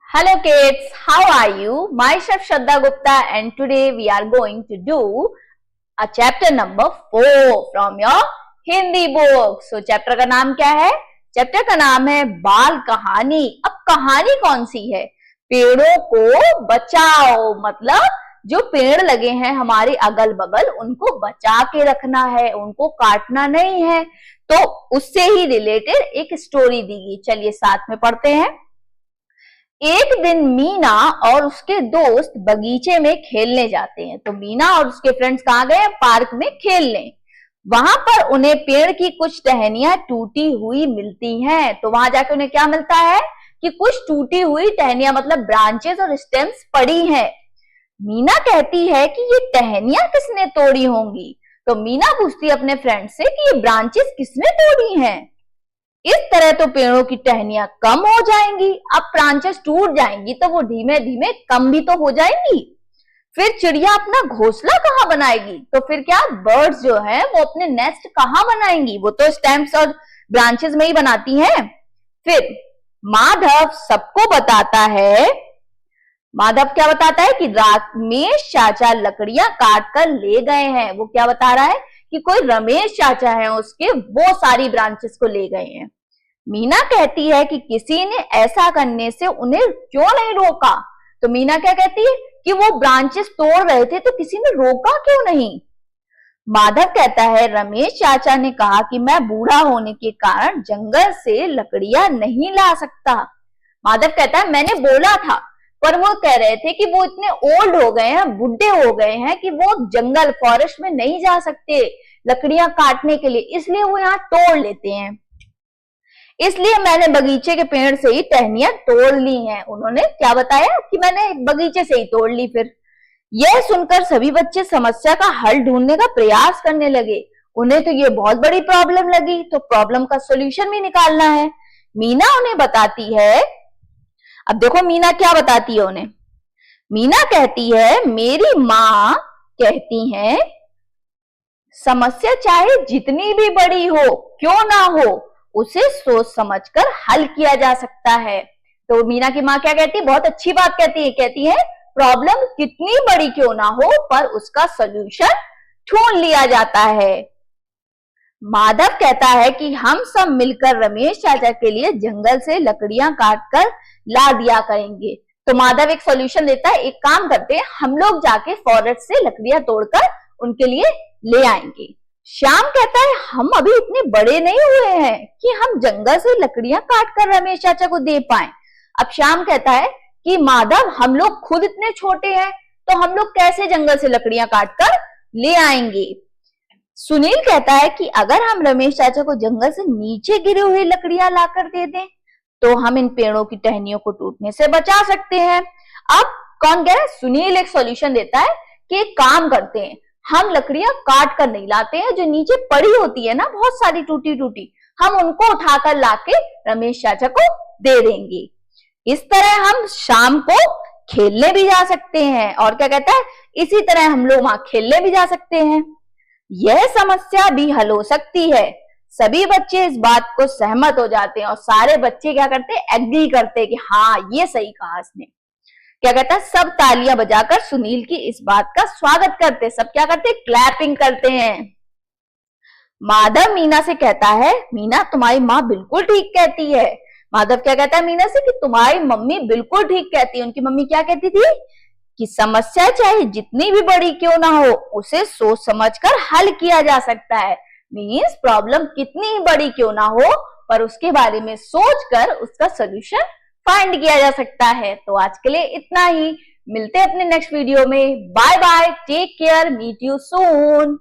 Hello kids, how are you? Myself Shraddha Gupta and today we are going to do a chapter number 4 from your Hindi book. So chapter का नाम क्या है? Chapter का नाम है बाल कहानी। अब कहानी कौन सी है? पेड़ों को बचाओ, मतलब जो पेड़ लगे हैं हमारे अगल बगल उनको बचा के रखना है, उनको काटना नहीं है। तो उससे ही रिलेटेड एक स्टोरी दी गई। चलिए साथ में पढ़ते हैं। एक दिन मीना और उसके दोस्त बगीचे में खेलने जाते हैं। तो मीना और उसके फ्रेंड्स कहाँ गए? पार्क में खेलने। वहां पर उन्हें पेड़ की कुछ टहनियां टूटी हुई मिलती हैं। तो वहां जाके उन्हें क्या मिलता है कि कुछ टूटी हुई टहनियां, मतलब ब्रांचेस और स्टेम्स पड़ी हैं। मीना कहती है कि ये टहनियां किसने तोड़ी होंगी। तो मीना पूछती है अपने फ्रेंड से कि ये ब्रांचेस किसने तोड़ी हैं। इस तरह तो पेड़ों की टहनियां कम हो जाएंगी। अब ब्रांचेस टूट जाएंगी तो वो धीमे धीमे कम भी तो हो जाएंगी। फिर चिड़िया अपना घोंसला कहाँ बनाएगी? तो फिर क्या बर्ड्स जो है वो अपने नेस्ट कहाँ बनाएंगी? वो तो स्टेम्स और ब्रांचेस में ही बनाती हैं। फिर माधव सबको बताता है। माधव क्या बताता है कि रमेश चाचा लकड़ियां काट कर ले गए हैं। वो क्या बता रहा है कि कोई रमेश चाचा है उसके, वो सारी ब्रांचेस को ले गए हैं। मीना कहती है कि किसी ने ऐसा करने से उन्हें क्यों नहीं रोका। तो मीना क्या कहती है कि वो ब्रांचेस तोड़ रहे थे तो किसी ने रोका क्यों नहीं। माधव कहता है रमेश चाचा ने कहा कि मैं बूढ़ा होने के कारण जंगल से लकड़ियां नहीं ला सकता। माधव कहता है मैंने बोला था, पर वो कह रहे थे कि वो इतने ओल्ड हो गए हैं, बुढ़े हो गए हैं कि वो जंगल फॉरेस्ट में नहीं जा सकते लकड़ियां काटने के लिए, इसलिए वो यहाँ तोड़ लेते हैं। इसलिए मैंने बगीचे के पेड़ से ही टहनियां तोड़ ली हैं। उन्होंने क्या बताया कि मैंने बगीचे से ही तोड़ ली। फिर यह सुनकर सभी बच्चे समस्या का हल ढूंढने का प्रयास करने लगे। उन्हें तो ये बहुत बड़ी प्रॉब्लम लगी, तो प्रॉब्लम का सोल्यूशन भी निकालना है। मीना उन्हें बताती है। अब देखो मीना क्या बताती है उन्हें। मीना कहती है मेरी माँ कहती है समस्या चाहे जितनी भी बड़ी हो क्यों ना हो उसे सोच समझकर हल किया जा सकता है। तो मीना की माँ क्या कहती है? बहुत अच्छी बात कहती है प्रॉब्लम कितनी बड़ी क्यों ना हो पर उसका सोल्यूशन ढूंढ लिया जाता है। माधव कहता है कि हम सब मिलकर रमेश चाचा के लिए जंगल से लकड़ियां काटकर ला दिया करेंगे। तो माधव एक सॉल्यूशन देता है, एक काम करते हैं हम लोग जाके फॉरेस्ट से लकड़ियां तोड़कर उनके लिए ले आएंगे। श्याम कहता है हम अभी इतने बड़े नहीं हुए हैं कि हम जंगल से लकड़ियां काट कर रमेश चाचा को दे पाए। अब श्याम कहता है कि माधव हम लोग खुद इतने छोटे हैं तो हम लोग कैसे जंगल से लकड़ियां काट कर ले आएंगे। सुनील कहता है कि अगर हम रमेश चाचा को जंगल से नीचे गिरी हुई लकड़ियां लाकर दे दें तो हम इन पेड़ों की टहनियों को टूटने से बचा सकते हैं। अब कौन कह रहा है? सुनील एक सॉल्यूशन देता है कि एक काम करते हैं हम लकड़ियां काट कर नहीं लाते हैं, जो नीचे पड़ी होती है ना बहुत सारी टूटी टूटी, हम उनको उठाकर लाके रमेश चाचा को दे देंगे। इस तरह हम शाम को खेलने भी जा सकते हैं। और क्या कहता है? इसी तरह हम लोग वहां खेलने भी जा सकते हैं। यह समस्या भी हल हो सकती है। सभी बच्चे इस बात को सहमत हो जाते हैं और सारे बच्चे क्या करते हैं? एग्री करते हैं कि हाँ ये सही कहा इसने। क्या कहता है? सब तालियां बजाकर सुनील की इस बात का स्वागत करते। सब क्या करते? क्लैपिंग करते हैं। माधव मीना से कहता है मीना तुम्हारी माँ बिल्कुल ठीक कहती है। माधव क्या कहता है मीना से कि तुम्हारी मम्मी बिल्कुल ठीक कहती है। उनकी मम्मी क्या कहती थी कि समस्या चाहे जितनी भी बड़ी क्यों ना हो उसे सोच समझकर हल किया जा सकता है। मीन्स प्रॉब्लम कितनी बड़ी क्यों ना हो पर उसके बारे में सोचकर उसका सोल्यूशन फाइंड किया जा सकता है। तो आज के लिए इतना ही, मिलते हैं अपने नेक्स्ट वीडियो में। Bye bye, take care, meet you soon.